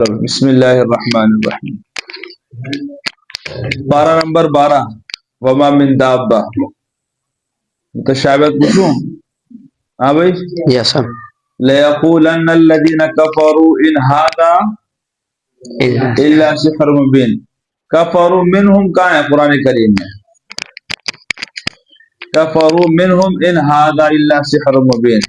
بسم اللہ الرحمن الرحیم. پارہ نمبر 12 وما من دابہ. متشابہت پوچھوں؟ ہاں بھائی. یس سر. لیقولن الذین کفروا ان ھذا الا سحر مبین. کفروا منہم کہاں ہے قرآن کریم میں؟ کفروا منہم ان ھذا الا سحر مبین.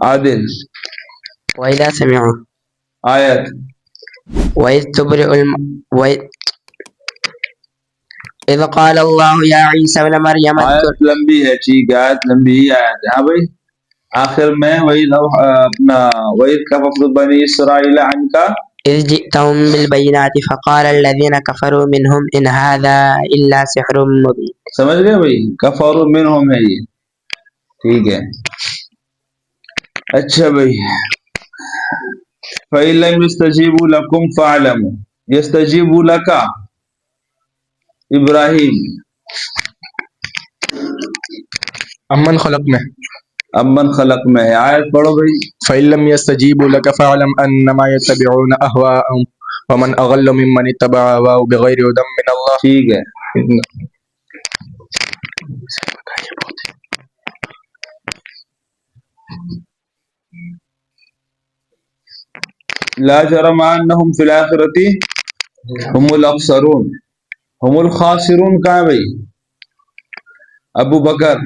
عادل. وَإِذَا سَمِعُوا آیت. وَإِذْ تُبْرِئُ إِذْ قَالَ اللَّهُ يَا عِيسَى ابْنَ مَرْيَمَ آیت لمبی ہے. ٹھیک ہے آیت لمبی ہی آیت ہے. ہاں بھائی آخر میں وَإِذْ كَفَرْتُ بَنِي إِسْرَائِيلَ عَنْكَ إِذْ جِئْتَهُم بِالْبَيِّنَاتِ فَقَالَ الَّذِينَ كَفَرُوا مِنْهُمْ إِنْ هَذَا إِلَّا سِحْرٌ مُبِينٌ. سمجھ گئے بھائی؟ کفروا منہم ہے یہ. ٹھیک ہے. اچھا بھائی. فَإِن لَّمْ يَسْتَجِيبُوا لَكُمْ فَاعْلَمُوا. يَسْتَجِيبُوا لَكَ ابراہیم. امن خلق میں امن خلق میں ہے. آیت پڑھو بھائی. فَإِن لَّمْ يَسْتَجِيبُوا لَكَ فَاعْلَمْ أَنَّمَا يَتَّبِعُونَ أَهْوَاءَهُمْ وَمَنْ أَضَلُّ مِمَّنِ اتَّبَعَ هَوَاهُ بِغَيْرِ هُدًى مِّنَ اللَّهِ. ٹھیک ہے. لا جرم انہم فی الآخرۃ هم الاخسرون. هم الخاسرون کہاں ہے بھائی؟ ابو بکر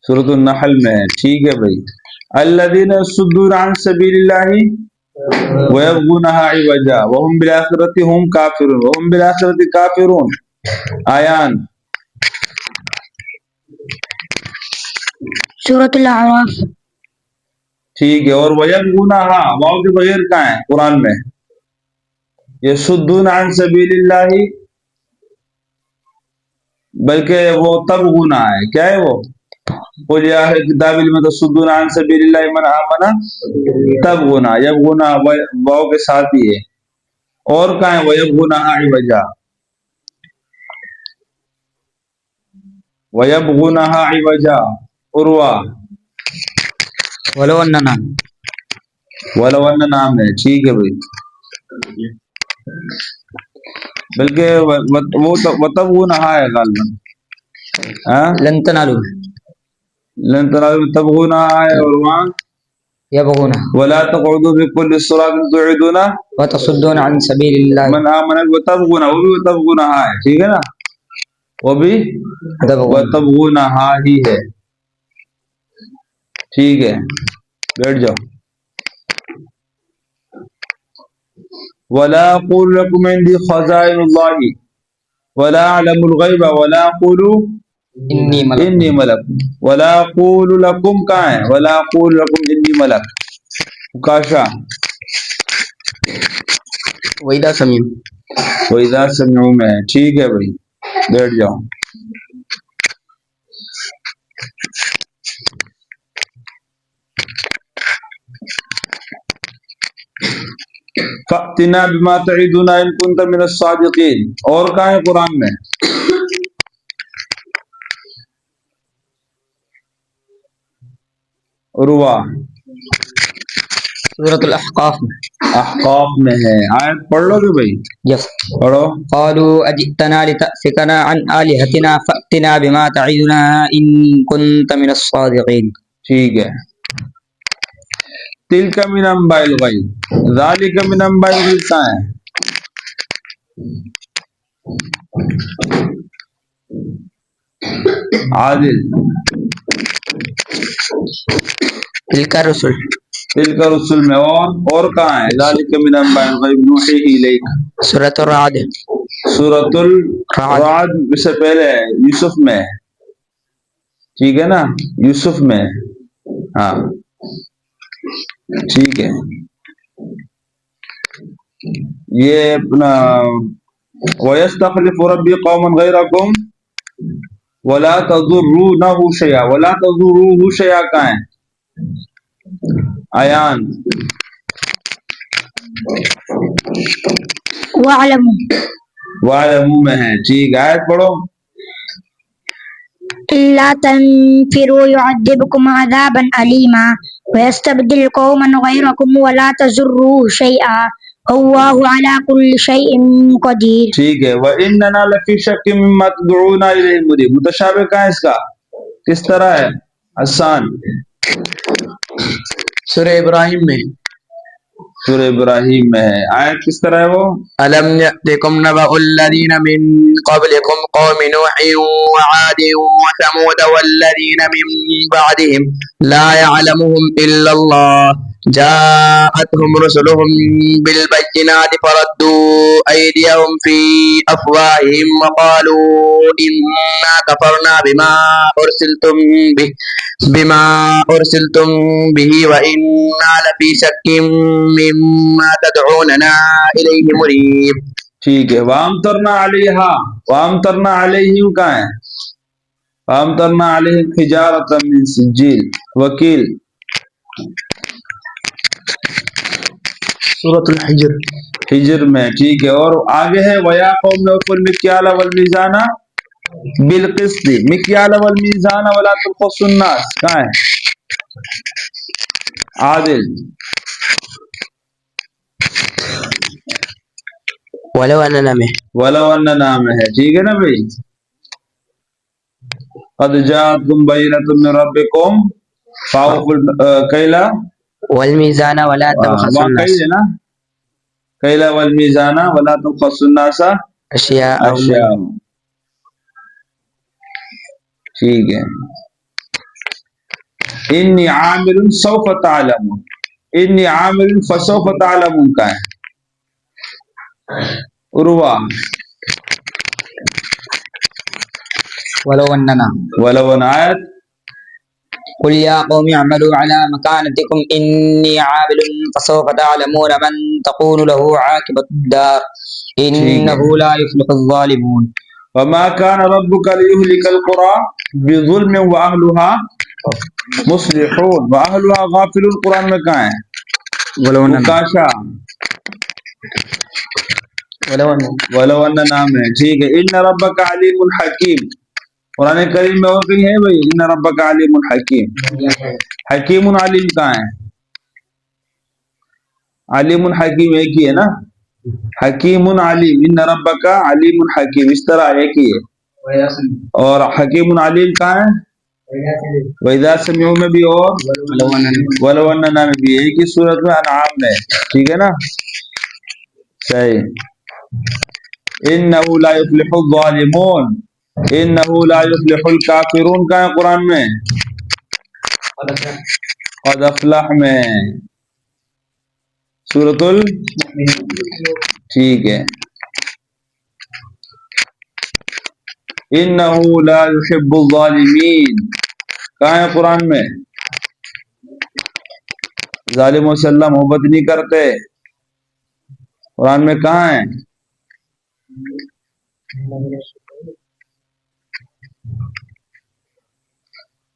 سورۃ النحل میں ہے. ٹھیک ہے بھائی. الذین یصدون عن سبیل اللہ ویبغونها عوجا وهم بالآخرۃ هم کافرون. وهم بالآخرۃ کافرون. آیان. سورۃ الاعراف. ٹھیک ہے. اور ویبغونها واو کے بغیر کہاں ہے قرآن میں؟ یصدون عن سبیل اللہ بلکہ وہ تبغونا ہے. کیا ہے وہ؟ قل یا اہل الکتاب لم تصدون عن سبیل اللہ من آمن تبغونا. یبغونا واو کے ساتھ ہی ہے. اور کہاں ہے ویبغونها عوجا؟ ویبغونها عوجا. عروہ. ولو اننا ولو ان نام ہے. ٹھیک ہے بھائی. بلکہ وہ وتبغونها ہے غالباً. لن تنالوا لن تنالوا تبغونها ہے. اور وہاں يبغون ولا تقعدوا بكل صراط تعدون وتصدون عن سبيل الله من آمن وتبغونها وہ بھی وتبغونها ہے. ٹھیک ہے نا؟ وہ بھی وتبغونها ہی ہے. ٹھیک ہے. بیٹھ جاؤ. ولا اقول لكم عندي خزائن الله ولا اعلم الغيب ولا اقول انی ملک. ولا اقول لكم کہاں ہے؟ ولا اقول لكم انی ملک. کاشا. وَإِذَا سَمِعُوا وَإِذَا سَمِعُوا میں ہے. ٹھیک ہے بھائی. بیٹھ جاؤ. فَأْتِنَا بِمَا تَعِدُنَا إِن كُنتَ مِنَ الصَّادِقِينَ. اور کہاں ہے قرآن میں؟ عروہ. سورۃ الاحقاف. احقاف میں ہے. آیت پڑھ لو گے بھائی؟ یس. پڑھو. قالوا اجئتنا لتأفكنا عن آلهتنا فأتنا بما تعدنا إن كنت من الصادقين. ٹھیک ہے. تلک من انباء الغیب ذالک من انباء الغیب کہاں ہے؟ عادل. تلك الرسل. تلک رسول میں. اور کہاں ہے؟ ذالک من انباء الغیب نوحیہ الیک. سورۃ الرعد. سورۃ الرعد سے پہلے ہے یوسف میں. ٹھیک ہے نا؟ یوسف میں. ہاں ٹھیک ہے. یہ اپنا وَيَسْتَخْلِفُ رَبِّي قَوْمًا غَيْرَكُمْ وَلَا تَضُرُّونَهُ شَيْئًا. وَلَا تَضُرُّوهُ شَيْئًا کہاں ہے؟ آیان. وَاعْلَمُوا وَاعْلَمُوا میں ہے. ٹھیک ہے. آیت پڑھو. إلا تنفروا يعذبكم عذابا أليما ويستبدل قوما غيركم ولا تضروه شيئا والله على كل شيء قدير. ٹھیک ہے. وَإِنَّنَا لَفِي شَكٍّ مِّمَّا تَدْعُونَا إِلَيْهِ مُرِيبٌ. متشابہ کہاں ہے اس کا؟ کس طرح ہے؟ حسان سورہ ابراہیم میں سورہ ابراہیم میں ہے. آیت کس طرح ہے وہ؟ ألم يأتكم نبأ الذين من قبلكم قوم نوح وعاد وثمود والذين من بعدهم لا يعلمهم إلا الله جاءتهم رسلهم بالبينات فردوا أيديهم في أفواههم وقالوا إنا كفرنا بما أرسلتم به وإنا لفي شك مما تدعوننا إليه مريب. ٹھیک ہے. وَأَمْطَرْنَا عَلَيْهَا وَأَمْطَرْنَا عَلَيْهِمْ کہاں ہے؟ وَأَمْطَرْنَا عَلَيْهِمْ حِجَارَةً مِّن سِجِّيلٍ. وکیل سورة الحجر ہجر میں. ٹھیک ہے. اور آگے ہے وَيَا قَوْمِ أَوْفُوا الْمِكْيَالَ وَالْمِيزَانَ بِالْقِسْطِ مِكْيَالَ وَالْمِيزَانَ وَلَا تُبْخِسُوا النَّاسَ کہاں ہے؟ عادل ولو اننا میں ولو اننا میں ہے. ٹھیک ہے نا بھائی. قد جاءتكم بينة من ربكم فأوفوا الكيل والمیزان ولا تبخسوا وہاں الناس کئی ہے نا کیل والمیزان ولا تبخسوا الناس اشیاءهم. ٹھیک ہے. انی عامل سوف تعلمون. انی عامل فسوف تعلمون کا ہے. عروہ ولو اننا ولو ان آیت قل يا قوم اعملوا على مكانتكم إني عامل فسوف تعلمون من تكون له عاقبة الدار إنه لا يفلح الظالمون. وما كان ربك ليهلك القرى بظلم واهلها مصلحون واهلها غافلون. قرآن میں کہاں ہے؟ ولو اننا مکاشا ولو اننا میں. ٹھیک ہے. ان ربک علیم حکیم. قرآن کریم میں اور کہیں ہے بھائی ان ربک علیم حکیم. حکیم علیم کہاں ہے؟ علیم حکیم ایک ہی ہے نا. حکیم علیم. ان ربک علیم حکیم اس طرح ایک ہی ہے. اور حکیم علیم کہاں ہے؟ وَإِذَا سَمِعُوا میں بھی اور وَلَوْ أَنَّنَا میں بھی ایک ہی صورت میں انعام میں. ٹھیک ہے نا. صحیح. إِنَّهُ لَا يُفْلِحُ الظَّالِمُونَ إِنَّهُ لَا يُفْلِحُ الْكَافِرُونَ کا ہے قرآن میں. قد افلح میں سورۃ ٹھیک ہے. إِنَّهُ لَا يُحِبُّ الظَّالِمِينَ کہاں ہے قرآن میں؟ ظالموں سے اللہ محبت نہیں کرتے. قرآن میں کہاں ہے؟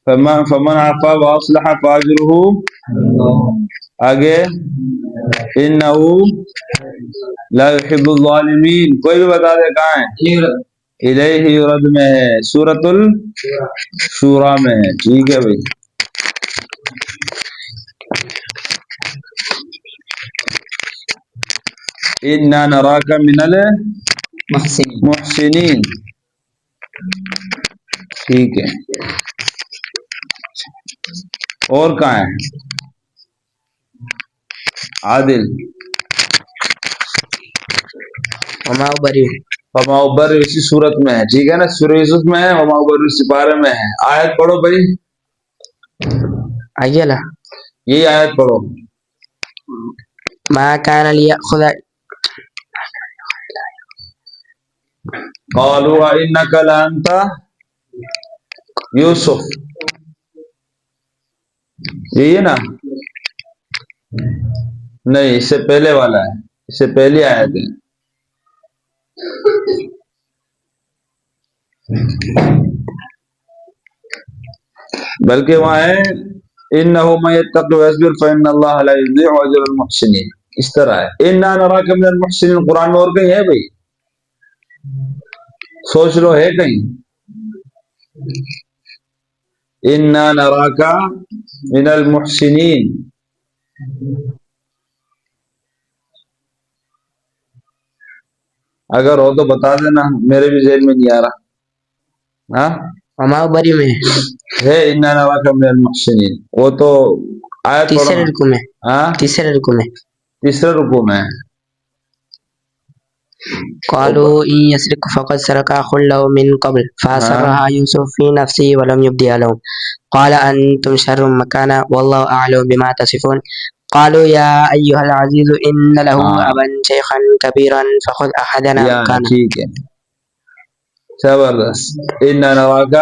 فمن عفا واصلح فاجره آگے انه لا يحب الظالمین. کوئی بھی بتا دے کہاں ہے؟ الیہ یرد میں ہے. سورۃ الشورى میں ہے. ٹھیک ہے بھائی. انا نراک من المحسنین. ٹھیک ہے. اور کہاں ہے؟ عادل وما ابرئ وما ابرئ اسی صورت میں ہے. ٹھیک ہے نا. سورہ یوسف میں ہے. وما ابرئ سپارے میں ہے. آیت پڑھو بھائی. اجلا یہی آیت پڑھو. ما كان ليأخذ قالوا انك لانت یوسف. یہی ہے نا. نہیں اس سے پہلے والا ہے. اس سے پہلی آیت ہے. بلکہ وہاں ہے انه من يتق ويصبر فان الله لا يضيع اجر المحسنين. اس طرح ہے. انا نراك من المحسنين. قرآن میں اور کہیں ہے بھائی؟ سوچ لو ہے کہیں. انا نراک من المحسنین. اگر ہو تو بتا دینا، میرے بھی ذہن میں نہیں آ رہا. ہاں وما بری میں ہے انا نراک من المحسنین، وہ تو آیت پڑھو. تیسرے رکوع میں، ہاں تیسرے رکوع میں تیسرے رکوع میں. قالوا إن يسرق فقد سرق أخ له من قبل فأسرها يوسف في نفسه ولم يبدها لهم قال أنتم شر مكانا والله أعلم بما تصفون قالوا يا أيها العزيز إن له أبا شيخا كبيرا فخذ أحدنا مكانه. ٹھیک ہے، زبردست. انا نراک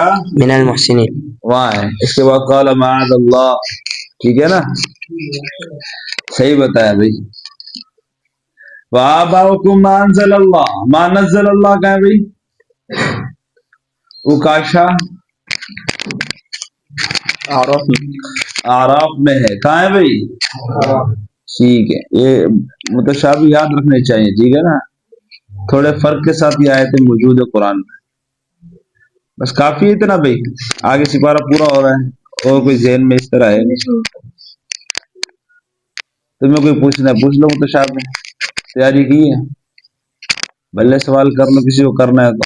من المحسنين. وہاں ہے. اس کے بعد قال معاذ اللہ. ٹھیک ہے نا، صحیح بتایا بھائی. وآباؤکم ما انزل اللہ، ما نزل اللہ کا ہے بھائی. اکاشا اعراف میں ہے. کہاں ہے بھائی؟ ٹھیک ہے، یہ متشابہ یاد رکھنے چاہیے. ٹھیک ہے نا، تھوڑے فرق کے ساتھ یہ آیتیں موجود ہے قرآن میں. بس کافی ہے اتنا بھائی، آگے سپارہ پورا ہو رہا ہے. اور کوئی ذہن میں اس طرح ہے تمہیں کوئی پوچھنا ہے پوچھ لو. متشابہ تیاری کی ہے؟ بھلے سوال کر لو کسی کو کرنا ہے تو.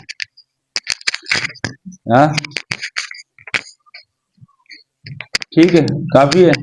ہاں ٹھیک ہے، کافی ہے.